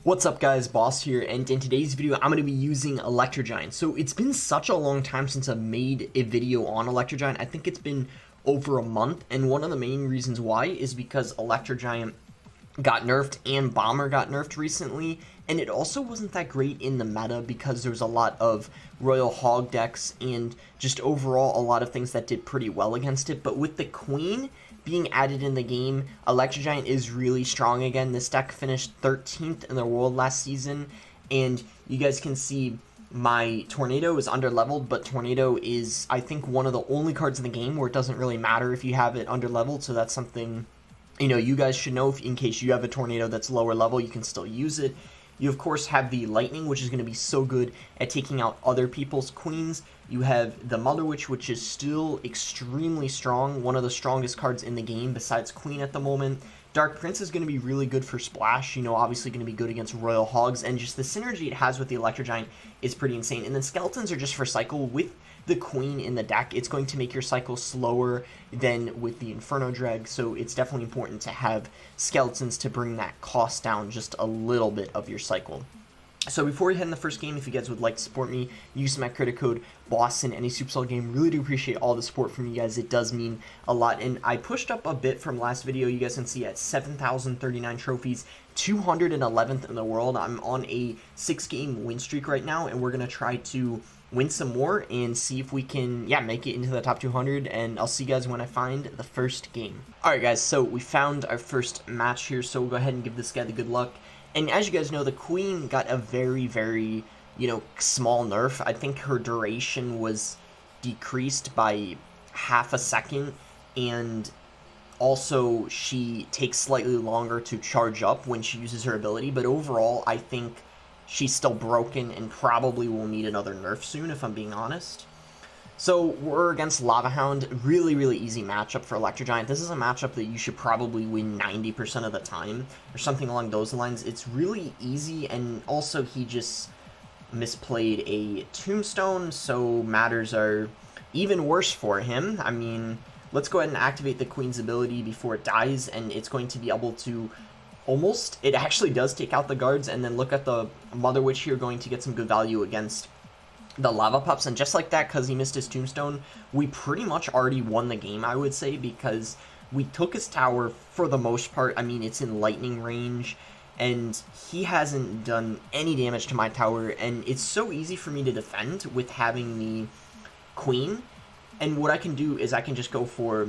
What's up guys, Boss here, and in today's video I'm going to be using ELECTRO. So it's been such a long time since I've made a video on ELECTRO. I think it's been over a month, and one of the main reasons why is because ELECTRO got nerfed and Bomber got nerfed recently, and it also wasn't that great in the meta because there was a lot of Royal Hog decks and just overall a lot of things that did pretty well against it. But with the Queen being added in the game, ELECTRO is really strong again. This deck finished 13th in the world last season, and you guys can see my Tornado is underleveled, but Tornado is, I think, one of the only cards in the game where it doesn't really matter if you have it underleveled, so that's something, you know, you guys should know. If in case you have a Tornado that's lower level, you can still use it. You, of course, have the Lightning, which is going to be so good at taking out other people's queens. You have the Motherwitch, which is still extremely strong, one of the strongest cards in the game besides Queen at the moment. Dark Prince is going to be really good for Splash, you know, obviously going to be good against Royal Hogs, and just the synergy it has with the ELECTRO is pretty insane. And then Skeletons are just for cycle. With the Queen in the deck, it's going to make your cycle slower than with the Inferno Drag, so it's definitely important to have Skeletons to bring that cost down just a little bit of your cycle. So before we head in the first game, if you guys would like to support me, use my credit code BOSS in any Supercell game. Really do appreciate all the support from you guys. It does mean a lot. And I pushed up a bit from last video. You guys can see at 7,039 trophies, 211th in the world. I'm on a 6-game win streak right now, and we're going to try to win some more and see if we can, make it into the top 200, and I'll see you guys when I find the first game. Alright guys, so we found our first match here, so we'll go ahead and give this guy the good luck. And as you guys know, the Queen got a very, very, small nerf. I think her duration was decreased by half a second, and also she takes slightly longer to charge up when she uses her ability, but overall, I think she's still broken and probably will need another nerf soon, if I'm being honest. So we're against Lava Hound. Really, really easy matchup for ELECTRO. This is a matchup that you should probably win 90% of the time, or something along those lines. It's really easy, and also he just misplayed a Tombstone, so matters are even worse for him. I mean, let's go ahead and activate the Queen's ability before it dies, and it's going to be able to it actually does take out the guards, and then look at the Motherwitch here going to get some good value against the Lava Pups, and just like that, because he missed his Tombstone, we pretty much already won the game, I would say, because we took his tower for the most part. I mean, it's in lightning range, and he hasn't done any damage to my tower, and it's so easy for me to defend with having the Queen. And what I can do is I can just go for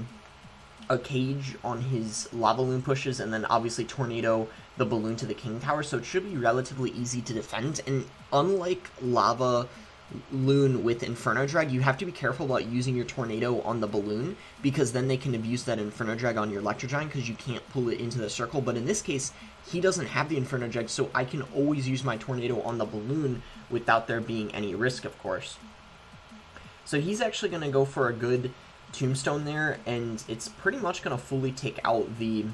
a cage on his Lava Loon pushes, and then obviously Tornado the balloon to the King Tower, so it should be relatively easy to defend. And unlike Lava Loon with Inferno Drag, you have to be careful about using your Tornado on the balloon, because then they can abuse that Inferno Drag on your ELECTRO because you can't pull it into the circle. But in this case, he doesn't have the Inferno Drag, so I can always use my Tornado on the balloon without there being any risk, of course. So he's actually going to go for a good Tombstone there, and it's pretty much going to fully take out the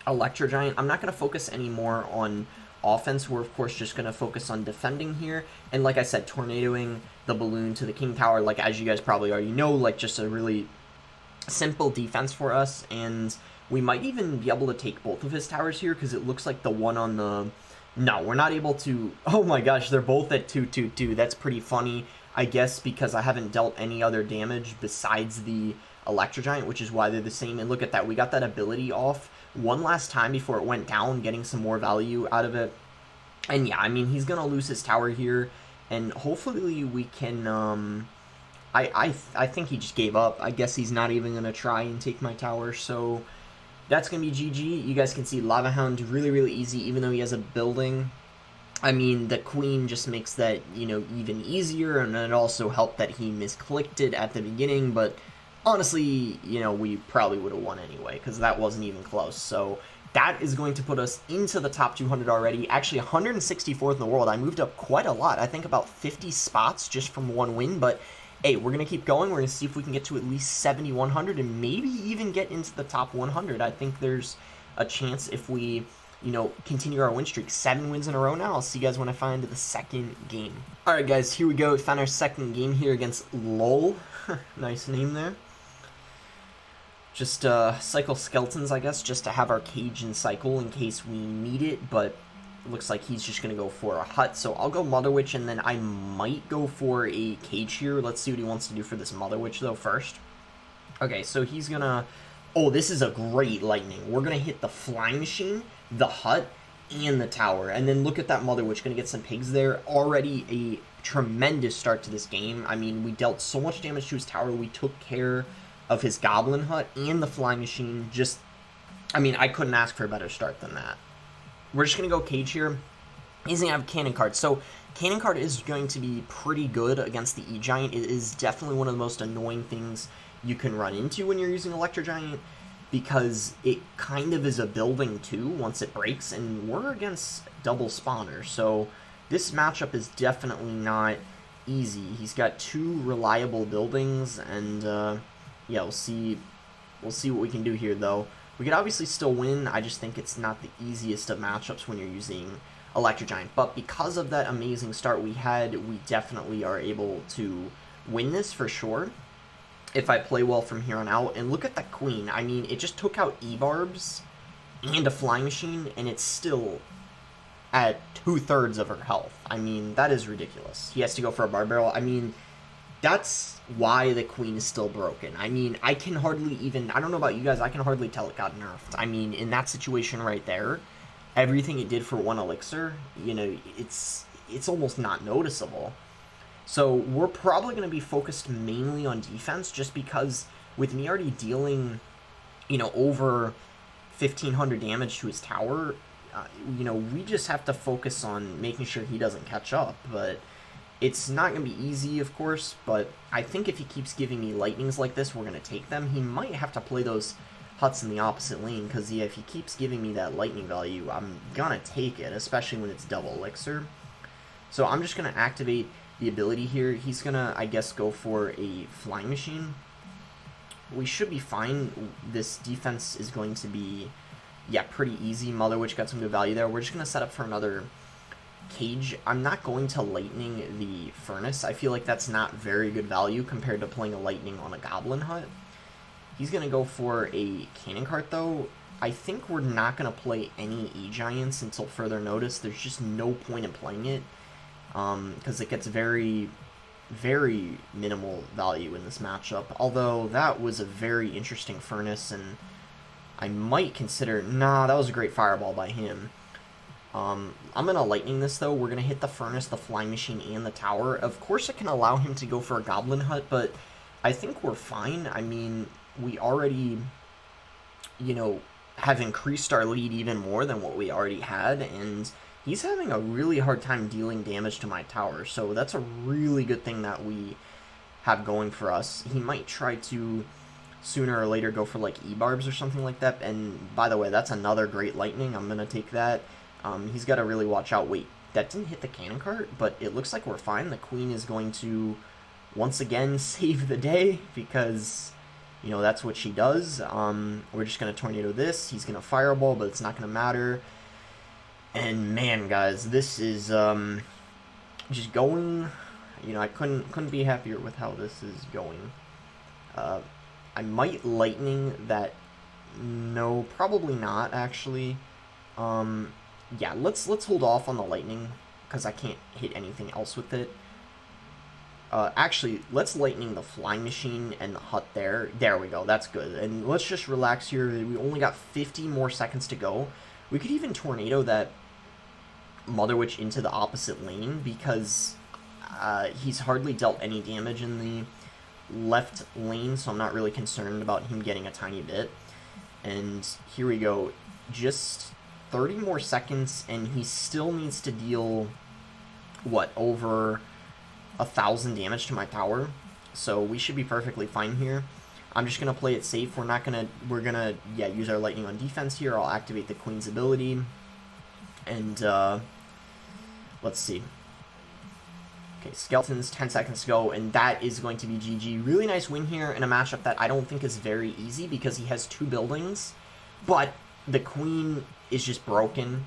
ELECTRO. I'm not going to focus anymore on offense. We're, of course, just going to focus on defending here. And like I said, tornadoing the balloon to the King Tower, like as you guys probably already know, like just a really simple defense for us. And we might even be able to take both of his towers here, because it looks like the one on the... No, we're not able to... Oh my gosh, they're both at 2/2/2. That's pretty funny, I guess, because I haven't dealt any other damage besides the ELECTRO, which is why they're the same. And look at that, we got that ability off one last time before it went down, getting some more value out of it. And yeah, I mean, he's gonna lose his tower here, and hopefully we can, I think he just gave up. I guess he's not even gonna try and take my tower, so that's gonna be GG. You guys can see Lava Hound really, really easy, even though he has a building. I mean, the Queen just makes that, even easier, and it also helped that he misclicked it at the beginning, but honestly, we probably would have won anyway, because that wasn't even close. So that is going to put us into the top 200 already. Actually, 164th in the world. I moved up quite a lot. I think about 50 spots just from one win, but hey, we're going to keep going. We're going to see if we can get to at least 7,100 and maybe even get into the top 100. I think there's a chance if we continue our win streak. 7 wins in a row now. I'll see you guys when I find the second game. Alright guys, here we go. We found our second game here against LOL. Nice name there. Just cycle Skeletons, I guess, just to have our cage and cycle in case we need it, but looks like he's just going to go for a hut. So I'll go Motherwitch, and then I might go for a cage here. Let's see what he wants to do for this Motherwitch, though, first. Okay, so he's going to... Oh, this is a great lightning. We're going to hit the flying machine, the hut, and the tower. And then look at that Motherwitch. Going to get some pigs there. Already a tremendous start to this game. I mean, we dealt so much damage to his tower. We took care of his goblin hut and the flying machine. Just, I mean, I couldn't ask for a better start than that. We're just going to go cage here. He's going to have cannon card. So cannon card is going to be pretty good against the E-Giant. It is definitely one of the most annoying things you can run into when you're using Electro Giant, because it kind of is a building too once it breaks, and we're against double spawners. So this matchup is definitely not easy. He's got 2 reliable buildings, and yeah, we'll see what we can do here, though. We could obviously still win. I just think it's not the easiest of matchups when you're using Electro Giant. But because of that amazing start we had, we definitely are able to win this for sure if I play well from here on out. And look at that queen. I mean, it just took out E-Barbs and a flying machine, and it's still at 2/3 of her health. I mean, that is ridiculous. He has to go for a bar barrel. I mean, that's why the queen is still broken. I mean, I can hardly even... I don't know about you guys, I can hardly tell it got nerfed. I mean, in that situation right there, everything it did for 1 elixir, you know, it's almost not noticeable. So we're probably going to be focused mainly on defense, just because with me already dealing, you know, over 1,500 damage to his tower, you know, we just have to focus on making sure he doesn't catch up. But it's not going to be easy, of course, but I think if he keeps giving me lightnings like this, we're going to take them. He might have to play those huts in the opposite lane, because yeah, if he keeps giving me that lightning value, I'm going to take it, especially when it's double elixir. So I'm just going to activate the ability here. He's going to, I guess, go for a flying machine. We should be fine. This defense is going to be, yeah, pretty easy. Motherwitch got some good value there. We're just going to set up for another cage. I'm not going to lightning the furnace. I feel like that's not very good value compared to playing a lightning on a goblin hut. He's going to go for a cannon cart, though. I think we're not going to play any E-Giants until further notice. There's just no point in playing it, because it gets very, very minimal value in this matchup. Although that was a very interesting furnace, and I might consider... Nah, that was a great fireball by him. I'm going to lightning this, though. We're going to hit the furnace, the flying machine, and the tower. Of course, it can allow him to go for a goblin hut, but I think we're fine. I mean, we already, you know, have increased our lead even more than what we already had, and he's having a really hard time dealing damage to my tower, so that's a really good thing that we have going for us. He might try to sooner or later go for, like, E-Barbs or something like that, and by the way, that's another great lightning. I'm going to take that. He's got to really watch out. Wait, that didn't hit the cannon cart, but it looks like we're fine. The queen is going to, once again, save the day, because, you know, that's what she does. We're just going to tornado this. He's going to fireball, but it's not going to matter. And, man, guys, this is just going... You know, I couldn't be happier with how this is going. I might lightning that... No, probably not, actually. Yeah, let's hold off on the lightning, because I can't hit anything else with it. Actually, let's lightning the flying machine and the hut there. There we go, that's good. And let's just relax here. We only got 50 more seconds to go. We could even tornado that Motherwitch into the opposite lane, because he's hardly dealt any damage in the left lane, so I'm not really concerned about him getting a tiny bit. And here we go. Just 30 more seconds, and he still needs to deal, what, over 1,000 damage to my tower. So we should be perfectly fine here. I'm just going to play it safe. We're going to, yeah, use our lightning on defense here. I'll activate the queen's ability. And, let's see. Okay, skeletons, 10 seconds to go, and that is going to be GG. Really nice win here in a matchup that I don't think is very easy, because he has 2 buildings, but the queen is just broken.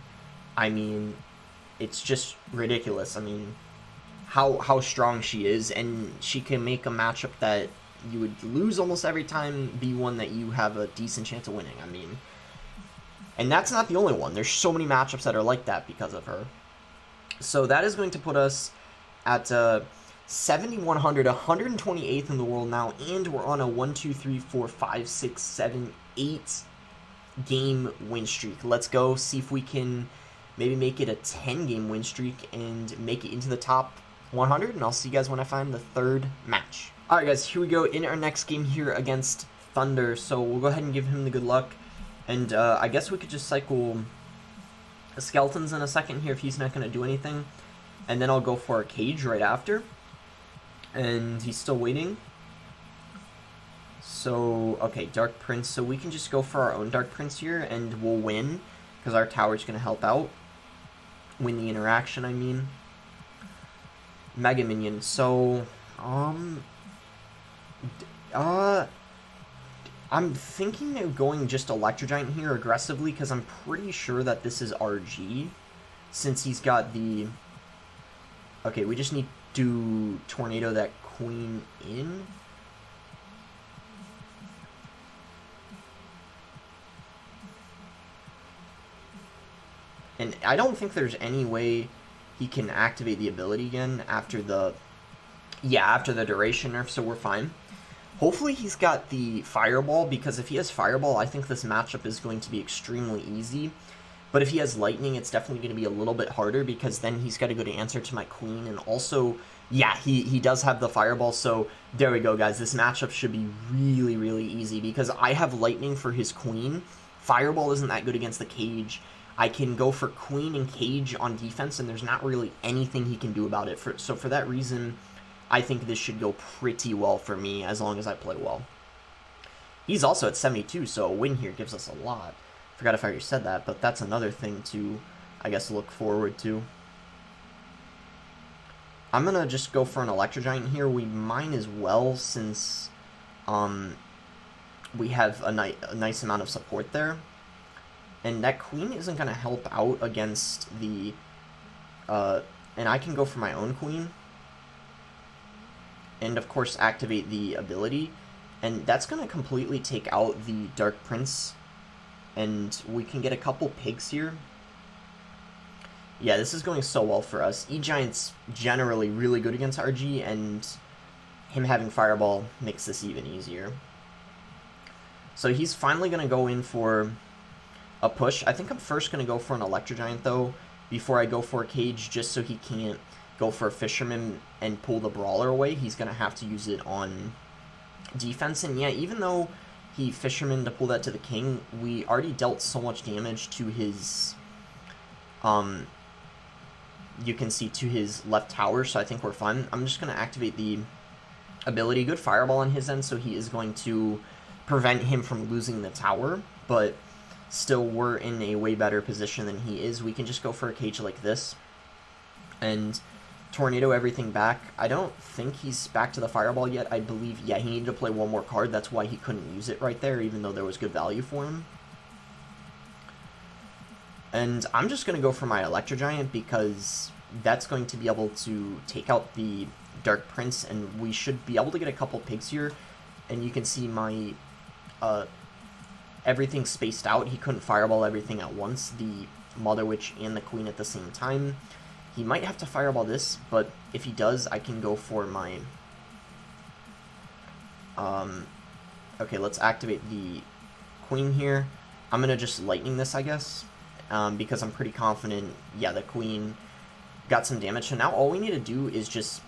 I mean, it's just ridiculous. I mean, how strong she is, and she can make a matchup that you would lose almost every time be one that you have a decent chance of winning. I mean, And that's not the only one. There's so many matchups that are like that because of her. So that is going to put us at 7,100, 128th in the world now, and we're on a 1, 2, 3, 4, 5, 6, 7, 8 game win streak. Let's go see if we can maybe make it a 10-game win streak and make it into the top 100, and I'll see you guys when I find the third match. Alright guys, here we go in our next game here against Thunder, so we'll go ahead and give him the good luck, and I guess we could just cycle Skeletons in a second here if he's not going to do anything, and then I'll go for a Cage right after, and he's still waiting. So, okay, Dark Prince, so we can just go for our own Dark Prince here, and we'll win, because our tower's going to help out, win the interaction, I mean. Mega Minion, so, I'm thinking of going just Electro Giant here aggressively, because I'm pretty sure that this is RG, since he's got the... Okay, we just need to Tornado that Queen in. And I don't think there's any way he can activate the ability again after the... Yeah, after the duration nerf, so we're fine. Hopefully he's got the Fireball, because if he has Fireball, I think this matchup is going to be extremely easy. But if he has Lightning, it's definitely going to be a little bit harder, because then he's got to go to answer to my Queen. And also, yeah, he does have the Fireball, so there we go, guys. This matchup should be really, really easy, because I have Lightning for his Queen. Fireball isn't that good against the Cage. I can go for Queen and Cage on defense, and there's not really anything he can do about it. So for that reason, I think this should go pretty well for me, as long as I play well. He's also at 72, so a win here gives us a lot. Forgot if I already said that, but that's another thing to, I guess, look forward to. I'm going to just go for an Electro Giant here. We might as well, since we have a nice amount of support there. And that Queen isn't going to help out against the... and I can go for my own Queen. And, of course, activate the ability. And that's going to completely take out the Dark Prince. And we can get a couple pigs here. Yeah, this is going so well for us. E-Giant's generally really good against RG, and him having Fireball makes this even easier. So he's finally going to go in for a push. I think I'm first going to go for an Electro Giant, though, before I go for a Cage, just so he can't go for a Fisherman and pull the Brawler away. He's going to have to use it on defense, and yeah, even though he Fisherman to pull that to the King, we already dealt so much damage to his, you can see, to his left tower, so I think we're fine. I'm just going to activate the ability. Good Fireball on his end, so he is going to prevent him from losing the tower, but still we're in a way better position than he is. We can just go for a Cage like this and Tornado everything back. I don't think he's back to the Fireball yet. I believe, yeah, he needed to play one more card. That's why he couldn't use it right there, even though there was good value for him. And I'm just going to go for my Electro Giant, because that's going to be able to take out the Dark Prince, and we should be able to get a couple pigs here. And you can see my everything spaced out. He couldn't Fireball everything at once, the Motherwitch and the Queen at the same time. He might have to Fireball this, but if he does, I can go for my... okay, let's activate the Queen here. I'm going to just Lightning this, I guess, because I'm pretty confident, yeah, the Queen got some damage. So now all we need to do is just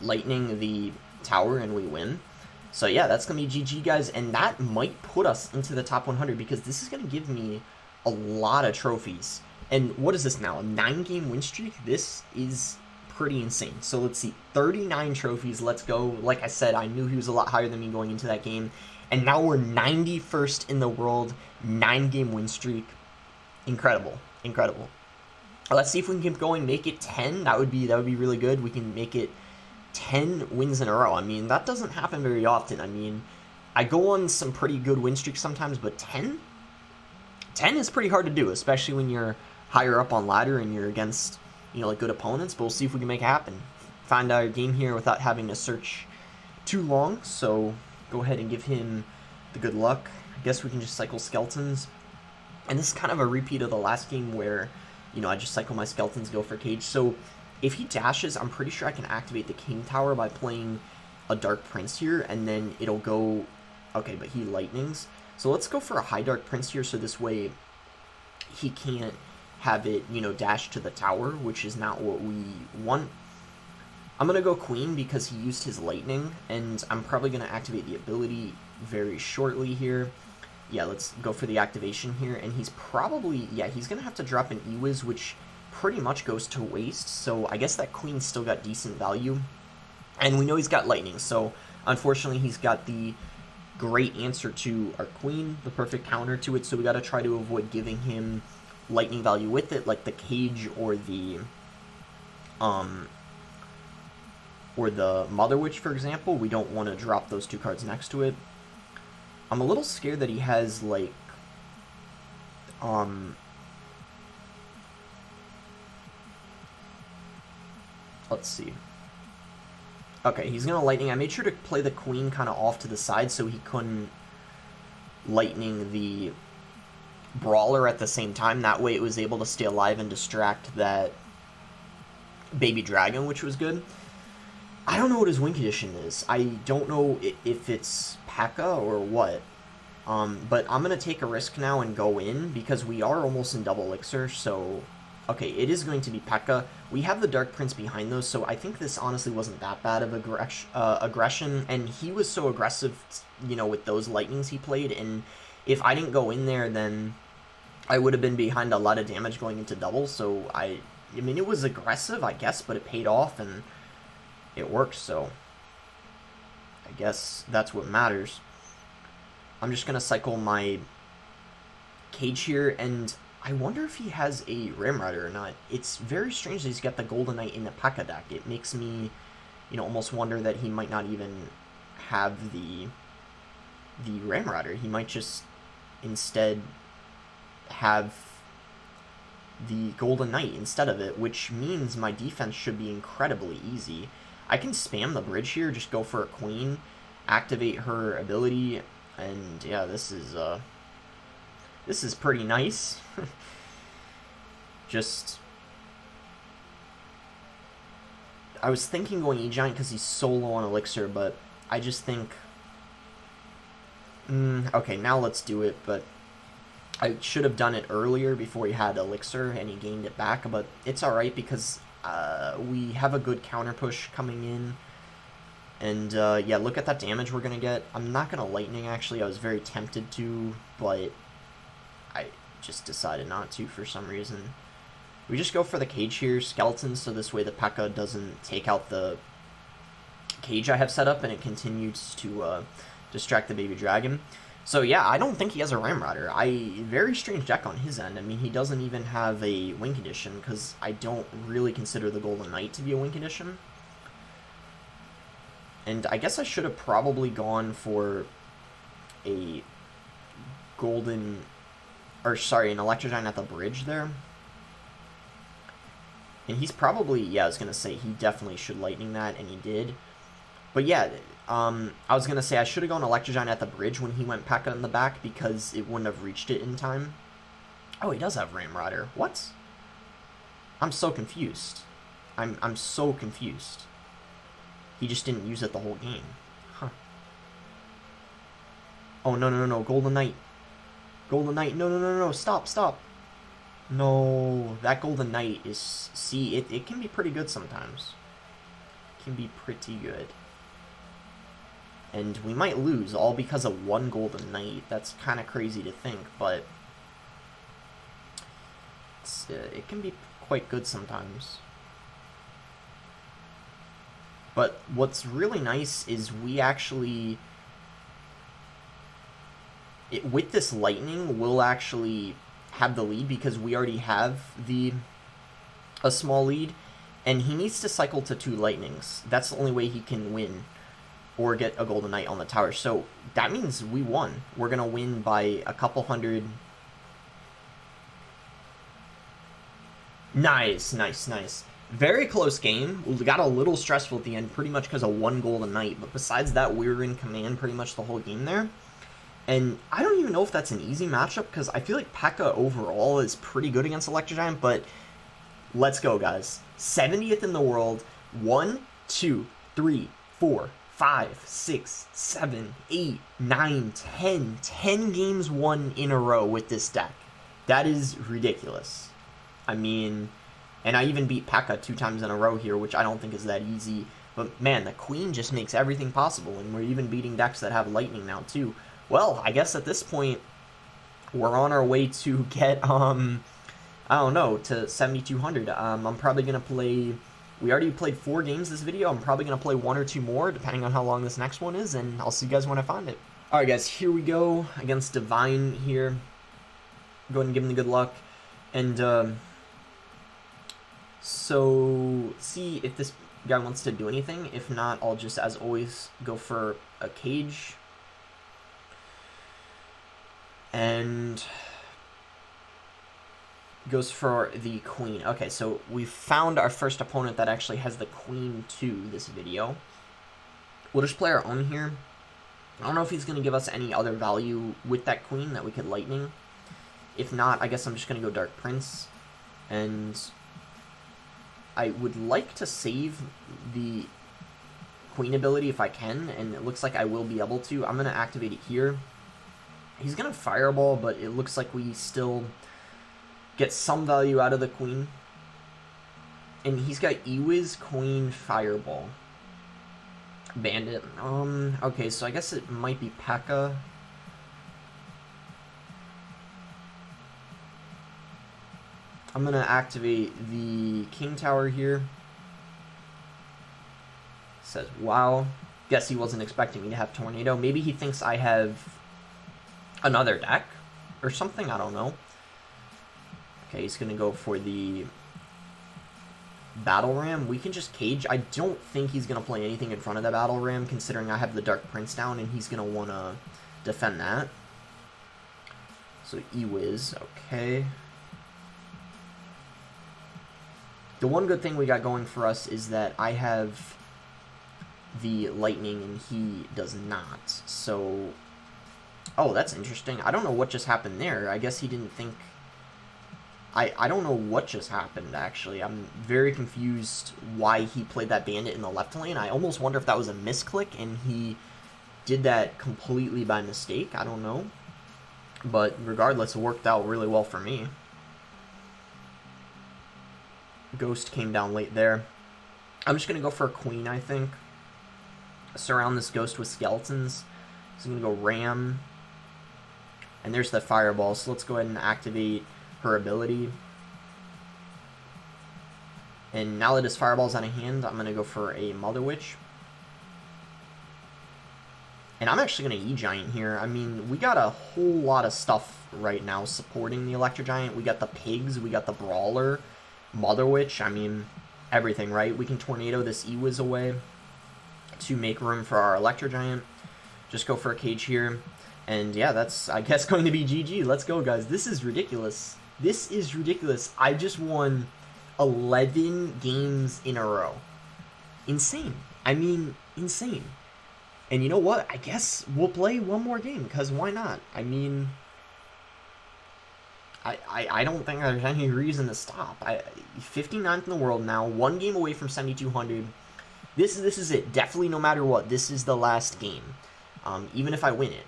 Lightning the tower and we win. So yeah, that's going to be GG, guys, and that might put us into the top 100, because this is going to give me a lot of trophies. And what is this now, a 9-game win streak? This is pretty insane. So let's see, 39 trophies, let's go. Like I said, I knew he was a lot higher than me going into that game. And now we're 91st in the world, 9-game win streak. Incredible, incredible. Let's see if we can keep going, make it 10. That would be really good. We can make it 10 wins in a row. I mean, that doesn't happen very often. I mean, I go on some pretty good win streaks sometimes, but 10 is pretty hard to do, especially when you're higher up on ladder and you're against, you know, like, good opponents. But we'll see if we can make it happen. Find our game here without having to search too long. So go ahead and give him the good luck. I guess we can just cycle Skeletons. And this is kind of a repeat of the last game where, you know, I just cycle my skeletons, go for cage. So if he dashes, I'm pretty sure I can activate the king tower by playing a Dark Prince here, and then it'll go... Okay, but he lightnings. So let's go for a high Dark Prince here, so this way he can't have it, you know, dash to the tower, which is not what we want. I'm going to go queen because he used his lightning, and I'm probably going to activate the ability very shortly here. Yeah, let's go for the activation here, and he's probably... Yeah, he's going to have to drop an E-Wiz, which pretty much goes to waste, so I guess that queen still got decent value. And we know he's got lightning, so unfortunately he's got the great answer to our queen, the perfect counter to it, so we got to try to avoid giving him lightning value with it, like the cage or the Motherwitch, for example. We don't want to drop those two cards next to it. I'm a little scared that he has, like, let's see. Okay, he's going to lightning. I made sure to play the queen kind of off to the side so he couldn't lightning the brawler at the same time. That way it was able to stay alive and distract that baby dragon, which was good. I don't know what his win condition is. I don't know if it's P.E.K.K.A. or what. But I'm going to take a risk now and go in because we are almost in double elixir, so... Okay, it is going to be P.E.K.K.A. We have the Dark Prince behind those, so I think this honestly wasn't that bad of aggression, and he was so aggressive, you know, with those lightnings he played, and if I didn't go in there, then I would have been behind a lot of damage going into double, so I mean, it was aggressive, I guess, but it paid off, and it worked, so I guess that's what matters. I'm just going to cycle my cage here, and I wonder if he has a Ramrider or not. It's very strange that he's got the Golden Knight in the P.E.K.K.A. deck. It makes me, you know, almost wonder that he might not even have the Ramrider. He might just instead have the Golden Knight instead of it, which means my defense should be incredibly easy. I can spam the bridge here, just go for a queen, activate her ability, and yeah, this is pretty nice. Just... I was thinking going E-Giant because he's so low on elixir, but I just think... okay, now let's do it, but I should have done it earlier before he had elixir and he gained it back, but it's alright because we have a good counter push coming in. And yeah, look at that damage we're going to get. I'm not going to lightning, actually. I was very tempted to, but I just decided not to for some reason. We just go for the cage here, skeletons, so this way the P.E.K.K.A. doesn't take out the cage I have set up, and it continues to distract the baby dragon. So yeah, I don't think he has a Ramrider. Very strange deck on his end. I mean, he doesn't even have a win condition, because I don't really consider the Golden Knight to be a win condition. And I guess I should have probably gone for a golden... Or, sorry, an Electro Giant at the bridge there. And he's probably... Yeah, I was going to say, he definitely should lightning that, and he did. But yeah, I was going to say I should have gone Electro Giant at the bridge when he went P.E.K.K.A. in the back, because it wouldn't have reached it in time. Oh, he does have Ramrider. What? I'm so confused. I'm so confused. He just didn't use it the whole game. Huh. Oh, no. Golden Knight. Golden Knight. No. Stop. No. That Golden Knight is... See, it can be pretty good sometimes. It can be pretty good. And we might lose, all because of one Golden Knight. That's kind of crazy to think, but... it can be quite good sometimes. But what's really nice is we actually, with this lightning, we'll actually have the lead because we already have a small lead, and he needs to cycle to 2 lightnings. That's the only way he can win or get a Golden Knight on the tower. So that means we won. We're going to win by a couple hundred. Nice. Very close game. We got a little stressful at the end, pretty much because of one Golden Knight. But besides that, we were in command pretty much the whole game there. And I don't even know if that's an easy matchup, because I feel like P.E.K.K.A. overall is pretty good against Electro Giant, but let's go, guys. 70th in the world. 1, 2, 3, 4, 5, 6, 7, 8, 9, 10. 10 games won in a row with this deck. That is ridiculous. I mean, and I even beat P.E.K.K.A. 2 times in a row here, which I don't think is that easy. But man, the Queen just makes everything possible, and we're even beating decks that have Lightning now too. Well, I guess at this point, we're on our way to get, I don't know, to 7,200. I'm probably going to play, we already played 4 games this video. I'm probably going to play 1 or 2 more, depending on how long this next one is, and I'll see you guys when I find it. Alright guys, here we go, against Divine here. Go ahead and give him the good luck. And, so, see if this guy wants to do anything. If not, I'll just, as always, go for a cage. And goes for the Queen. Okay, so we found our first opponent that actually has the Queen to this video. We'll just play our own here. I don't know if he's going to give us any other value with that Queen that we could Lightning. If not, I guess I'm just going to go Dark Prince. And I would like to save the Queen ability if I can, and it looks like I will be able to. I'm going to activate it here. He's going to Fireball, but it looks like we still get some value out of the Queen. And he's got Ewiz, Queen, Fireball. Bandit. Okay, so I guess it might be P.E.K.K.A. I'm going to activate the King Tower here. Says, wow. Guess he wasn't expecting me to have Tornado. Maybe he thinks I have another deck or something, I don't know. Okay, he's gonna go for the Battle Ram. We can just cage. I don't think he's gonna play anything in front of the Battle Ram, considering I have the Dark Prince down, and he's gonna wanna defend that. So Ewiz, okay. The one good thing we got going for us is that I have the Lightning and he does not. So, oh, that's interesting. I don't know what just happened there. I guess he didn't think... I don't know what just happened, actually. I'm very confused why he played that Bandit in the left lane. I almost wonder if that was a misclick and he did that completely by mistake. I don't know. But regardless, it worked out really well for me. Ghost came down late there. I'm just going to go for a Queen, I think. Surround this Ghost with skeletons. So I'm going to go Ram. And there's the Fireball, so let's go ahead and activate her ability. And now that his Fireball's out of hand, I'm going to go for a Motherwitch. And I'm actually going to E-Giant here. I mean, we got a whole lot of stuff right now supporting the Electro Giant. We got the Pigs, we got the Brawler, Motherwitch, I mean, everything, right? We can Tornado this Ewiz away to make room for our Electro Giant. Just go for a cage here. And yeah, that's, I guess, going to be GG. Let's go, guys. This is ridiculous. This is ridiculous. I just won 11 games in a row. Insane. I mean, insane. And you know what? I guess we'll play one more game, because why not? I mean, I don't think there's any reason to stop. 59th in the world now, 1 game away from 7,200. This is it. Definitely, no matter what, this is the last game. Even if I win it.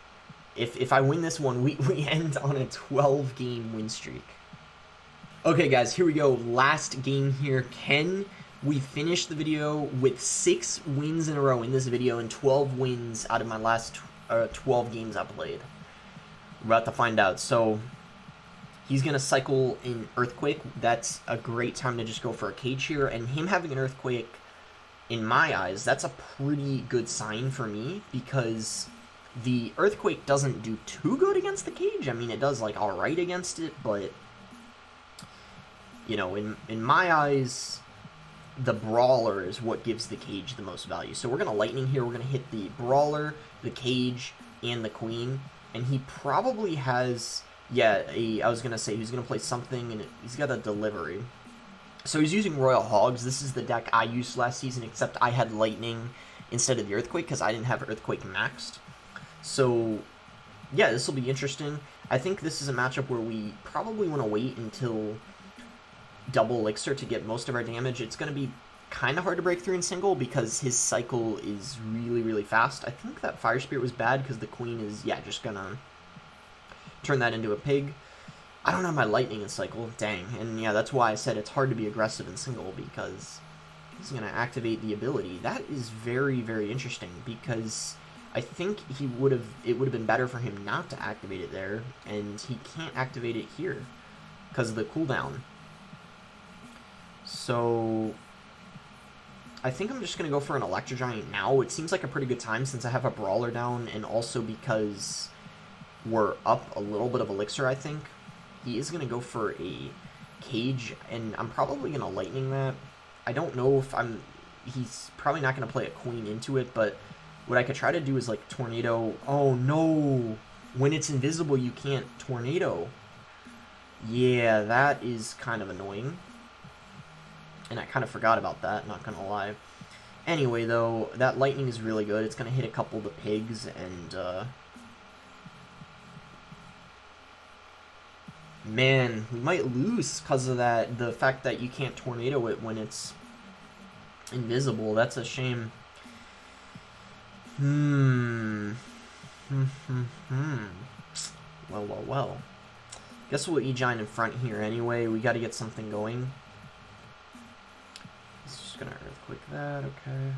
If I win this one, we end on a 12-game win streak. Okay, guys, here we go. Last game here. Can we finish the video with 6 wins in a row in this video and 12 wins out of my last 12 games I played? We're about to find out. So, he's going to cycle in Earthquake. That's a great time to just go for a cage here. And him having an Earthquake, in my eyes, that's a pretty good sign for me, because the Earthquake doesn't do too good against the cage. I mean, it does, like, alright against it, but, you know, in my eyes, the Brawler is what gives the cage the most value. So we're going to Lightning here. We're going to hit the Brawler, the cage, and the Queen. And he probably has, yeah, I was going to say, he's going to play something, and he's got a Delivery. So he's using Royal Hogs. This is the deck I used last season, except I had Lightning instead of the Earthquake, because I didn't have Earthquake maxed. So yeah, this will be interesting. I think this is a matchup where we probably want to wait until double elixir to get most of our damage. It's going to be kind of hard to break through in single because his cycle is really, really fast. I think that Fire Spirit was bad because the queen is, yeah, just going to turn that into a pig. I don't have my lightning in cycle, dang. And yeah, that's why I said it's hard to be aggressive in single because he's going to activate the ability. That is very, very interesting because I think it would have been better for him not to activate it there, and he can't activate it here because of the cooldown. So I think I'm just going to go for an Electro Giant now. It seems like a pretty good time since I have a Brawler down, and also because we're up a little bit of Elixir, I think. He is going to go for a Cage, and I'm probably going to Lightning that. I don't know if he's probably not going to play a Queen into it, but what I could try to do is like Tornado. Oh no! When it's invisible, you can't Tornado. Yeah, that is kind of annoying. And I kind of forgot about that, not gonna lie. Anyway, though, that Lightning is really good. It's gonna hit a couple of the pigs, and, man, we might lose because of that, the fact that you can't Tornado it when it's invisible. That's a shame. Well. Guess we'll E-Giant in front here anyway. We gotta get something going. It's just gonna Earthquake that, okay.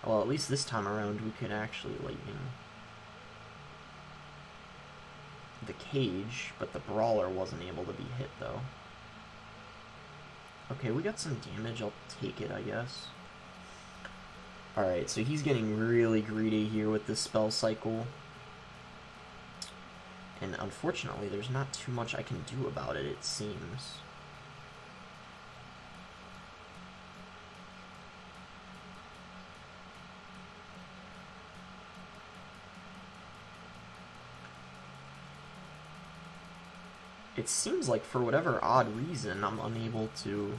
Well, at least this time around we could actually Lightning the Cage, but the Brawler wasn't able to be hit, though. Okay, we got some damage. I'll take it, I guess. Alright, so he's getting really greedy here with this spell cycle. And unfortunately, there's not too much I can do about it, it seems. It seems like for whatever odd reason, I'm unable to...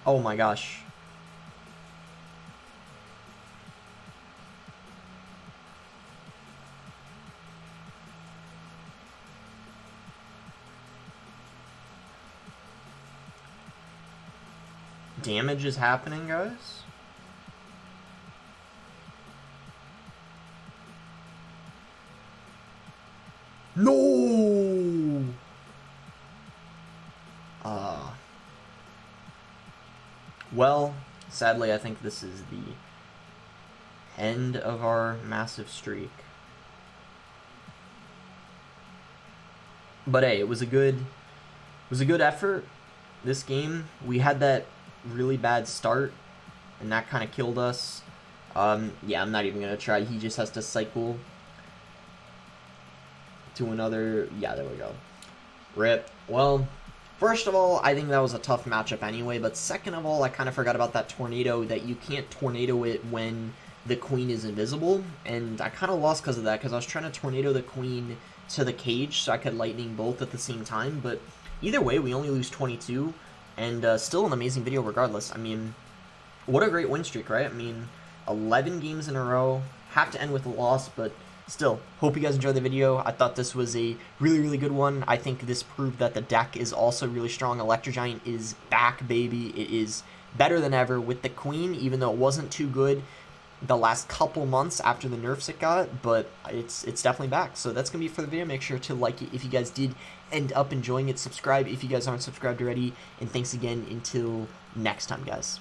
Oh my gosh. Damage is happening, guys? No! Well, sadly, I think this is the end of our massive streak. But hey, it was a good effort. This game, we had that really bad start, and that kind of killed us. Yeah, I'm not even gonna try. He just has to cycle to another. Yeah, there we go. Rip. Well, first of all, I think that was a tough matchup anyway, but second of all, I kind of forgot about that Tornado, that you can't Tornado it when the Queen is invisible, and I kind of lost because of that, because I was trying to Tornado the Queen to the Cage so I could Lightning both at the same time, but either way, we only lose 22, and still an amazing video regardless. I mean, what a great win streak, right? I mean, 11 games in a row, have to end with a loss, but still, hope you guys enjoyed the video. I thought this was a really, really good one. I think this proved that the deck is also really strong. Electro Giant is back, baby. It is better than ever with the Queen, even though it wasn't too good the last couple months after the nerfs it got, but it's definitely back. So that's going to be it for the video. Make sure to like it if you guys did end up enjoying it. Subscribe if you guys aren't subscribed already. And thanks again until next time, guys.